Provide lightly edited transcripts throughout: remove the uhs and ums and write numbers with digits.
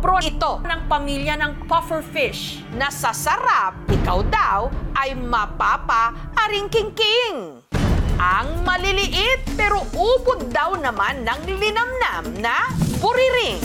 Miyembro ito ng pamilya ng pufferfish na sa sarap, ikaw daw ay mapapa-aringkingking. Ang maliliit pero ubod daw naman ng linamnam na buriring.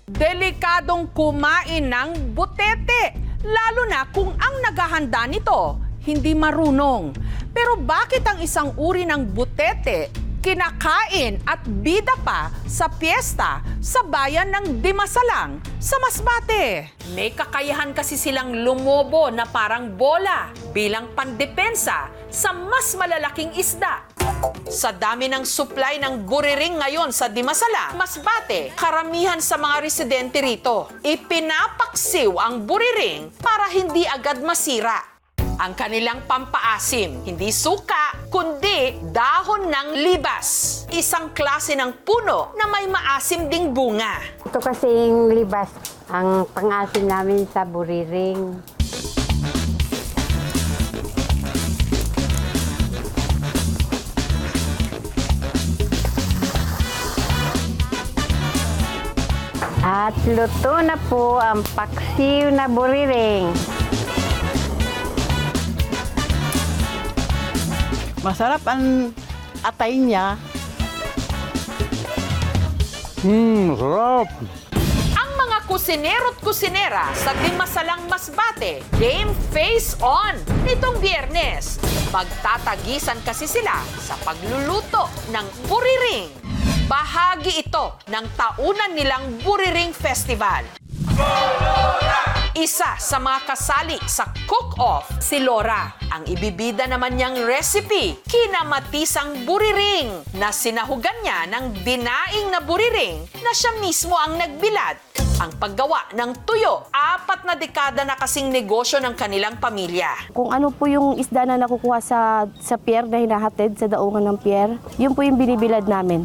Delikadong kumain ng butete, lalo na kung ang naghahanda nito hindi marunong. Pero bakit ang isang uri ng butete kinakain at bida pa sa piyesta sa bayan ng Dimasalang sa Masbate? May kakayahan kasi silang lumobo na parang bola bilang pandepensa sa mas malalaking isda. Sa dami ng supply ng buriring ngayon sa Dimasalang, Masbate, karamihan sa mga residente rito, ipinapaksiw ang buriring para hindi agad masira. Ang kanilang pampaasim, hindi suka, kundi dahon ng libas. Isang klase ng puno na may maasim ding bunga. Ito kasing libas, ang pang-asim namin sa buriring. At luto na po ang paksiw na buriring. Masarap ang atay niya. Sarap! Ang mga kusinero't kusinera sa Dimasalang Masbate, game face on nitong Biyernes. Magtatagisan kasi sila sa pagluluto ng buriring. Bahagi ito ng taunan nilang Buriring Festival. Isa sa mga kasali sa cook-off, si Laura. Ang ibibida naman niyang recipe, kinamatisang buriring na sinahugan niya ng dinaing na buriring na siya mismo ang nagbilad. Ang paggawa ng tuyo, 4 na dekada na kasing negosyo ng kanilang pamilya. Kung ano po yung isda na nakukuha sa pier na hinahatid sa daungan ng pier, yun po yung binibilad namin.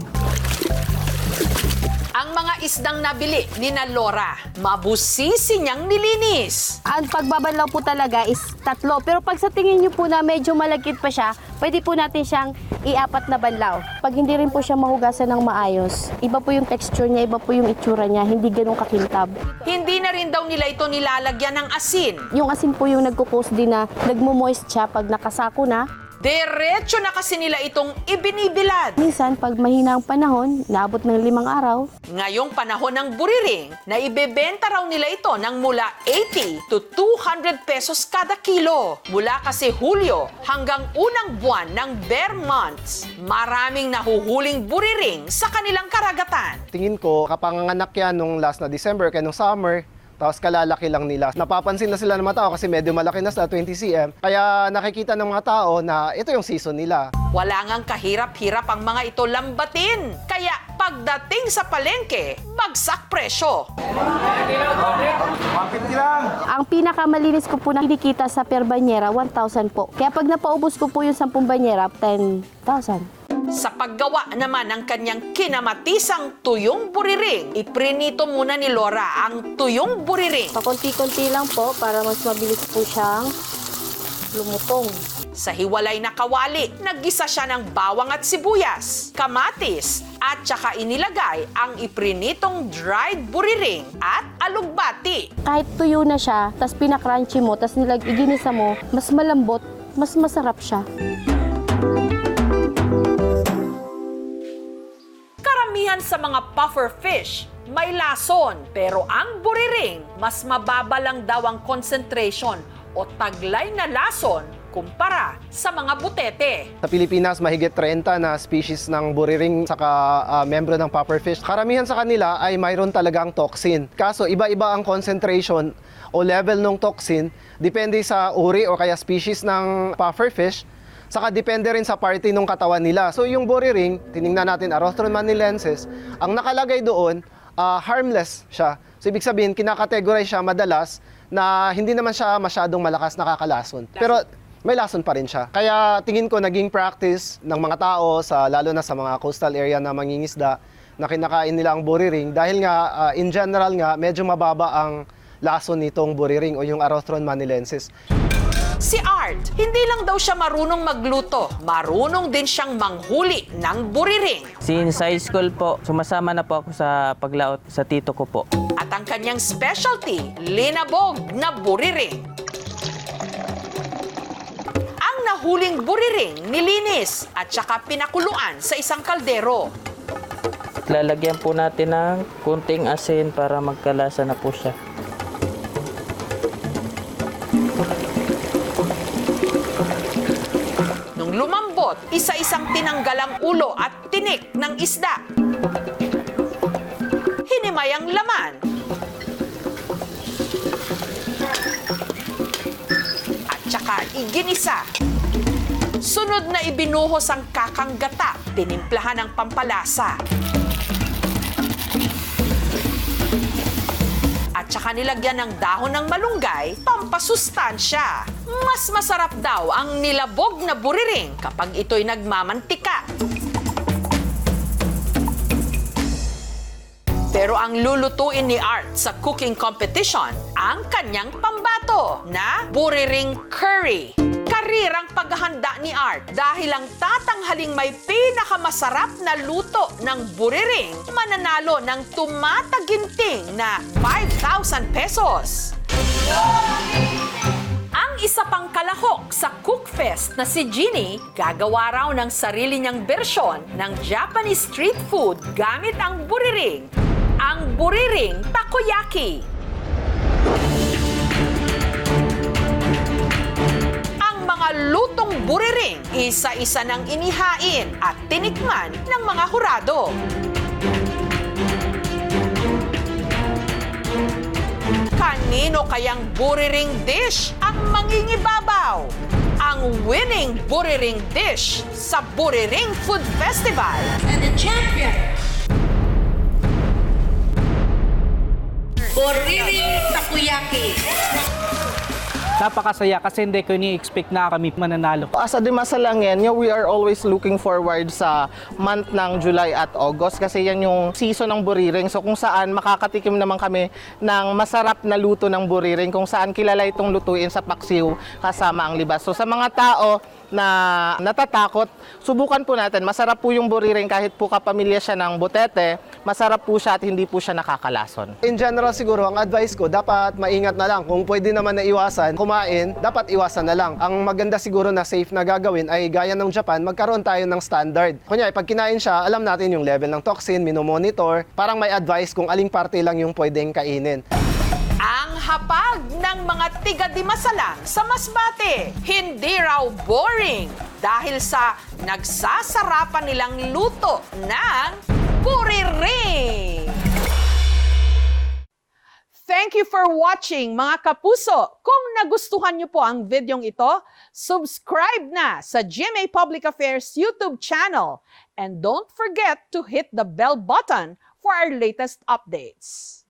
Ang mga isdang nabili ni na Laura, mabusisi niyang nilinis. Ang pagbabanlaw po talaga is 3. Pero pag sa tingin niyo po na medyo malagkit pa siya, pwede po natin siyang i-4 na banlaw. Pag hindi rin po siya mahugasan ng maayos, iba po yung texture niya, iba po yung itsura niya, hindi ganun kakintab. Hindi na rin daw nila ito nilalagyan ng asin. Yung asin po yung nagkukos din na nagmo-moist siya pag nakasako na. Diretso na kasi nila itong ibinibilad. Minsan, pag mahina ang panahon, naabot ng 5 araw. Ngayong panahon ng buriring, na ibebenta raw nila ito ng mula 80 to 200 pesos kada kilo. Mula kasi Hulyo hanggang unang buwan ng bear months, maraming nahuhuling buriring sa kanilang karagatan. Tingin ko, kapanganak yan nung last na December, kaya nung summer, tapos kalalaki lang nila. Napapansin na sila ng mga tao kasi medyo malaki na sa 20 cm. Kaya nakikita ng mga tao na ito yung season nila. Wala ngang kahirap-hirap ang mga ito lambatin. Kaya pagdating sa palengke, bagsak presyo. Ang pinakamalinis ko po na kinikita sa per banyera, 1,000 po. Kaya pag napaubos ko po yung 10 banyera, 10,000. Sa paggawa naman ng kanyang kinamatisang tuyong buriring, iprinito muna ni Laura ang tuyong buriring. Pakunti-kunti lang po para mas mabilis po siyang lumutong. Sa hiwalay na kawali, naggisa siya ng bawang at sibuyas, kamatis, at saka inilagay ang iprinitong dried buriring at alugbati. Kahit tuyo na siya, tas pinakrunchy mo, tas iginisa mo, mas malambot, mas masarap siya. Karamihan sa mga puffer fish may lason, pero ang buriring mas mababa lang daw ang concentration o taglay na lason kumpara sa mga butete. Sa Pilipinas, mahigit 30 na species ng buriring saka membro ng pufferfish. Karamihan sa kanila ay mayroon talagang toxin. Kaso iba-iba ang concentration o level ng toxin depende sa uri o kaya species ng pufferfish. Saka depende rin sa party ng katawan nila. So yung buriring, tiningnan natin, Arostron manilensis, ang nakalagay doon, harmless siya. So ibig sabihin, kinakategorize siya madalas na hindi naman siya masyadong malakas nakakalason. Pero may lason pa rin siya. Kaya tingin ko naging practice ng mga tao, lalo na sa mga coastal area na mangingisda, na kinakain nila ang buriring dahil nga, in general nga, medyo mababa ang lason nitong buriring o yung Arostron manilensis. Si Art, hindi lang daw siya marunong magluto, marunong din siyang manghuli ng buriring. Since high school po, sumasama na po ako sa paglaot sa tito ko po. At ang kanyang specialty, linabog na buriring. Ang nahuling buriring nilinis at saka pinakuluan sa isang kaldero. Lalagyan po natin ng kunting asin para magkalasa na po siya. Nung lumambot, isa-isang tinanggal ang ulo at tinik ng isda. Hinimay ang laman. At saka iginisa. Sunod na ibinuhos ang kakang gata, tinimplahan ng pampalasa. At saka nilagyan ng dahon ng malunggay, pampasustansya. Mas masarap daw ang nilabog na buriring kapag ito'y nagmamantika. Pero ang lulutuin ni Art sa cooking competition, ang kanyang pambato na buriring curry. Karirang paghahanda ni Art dahil ang tatanghaling may pinakamasarap na luto ng buriring mananalo ng tumataginting na 5,000 pesos. Ang isa pang kalahok sa Cookfest na si Jeannie, gagawa raw ng sarili niyang bersyon ng Japanese street food gamit ang buriring. Ang buriring takoyaki. Ang mga lutong buriring, isa-isa nang inihain at tinikman ng mga hurado. Kanino kayang buriring dish ang mangingibabaw? Ang winning buriring dish sa Buriring Food Festival. And the champion, Buriring Takoyaki. Napakasaya kasi hindi ko ni-expect na kami mananalo. As a Dimasalangenyo, we are always looking forward sa month ng July at August kasi yan yung season ng buriring. So kung saan makakatikim naman kami ng masarap na luto ng buriring, kung saan kilala itong lutuin sa paksiw kasama ang libas. So sa mga tao na natatakot, subukan po natin. Masarap po yung buriring kahit po kapamilya siya ng butete, masarap po siya at hindi po siya nakakalason. In general siguro, ang advice ko, dapat maingat na lang. Kung pwede naman na iwasan, kumain, dapat iwasan na lang. Ang maganda siguro na safe na gagawin ay gaya ng Japan, magkaroon tayo ng standard. Kunyari, pag kinain siya, alam natin yung level ng toxin, minomonitor, parang may advice kung aling parte lang yung pwedeng kainin. Ang hapag ng mga tiga-Dimasalang sa Masbate, hindi raw boring dahil sa nagsasarapan nilang luto ng buriring. Thank you for watching, mga kapuso. Kung nagustuhan niyo po ang videong ito, subscribe na sa GMA Public Affairs YouTube channel. And don't forget to hit the bell button for our latest updates.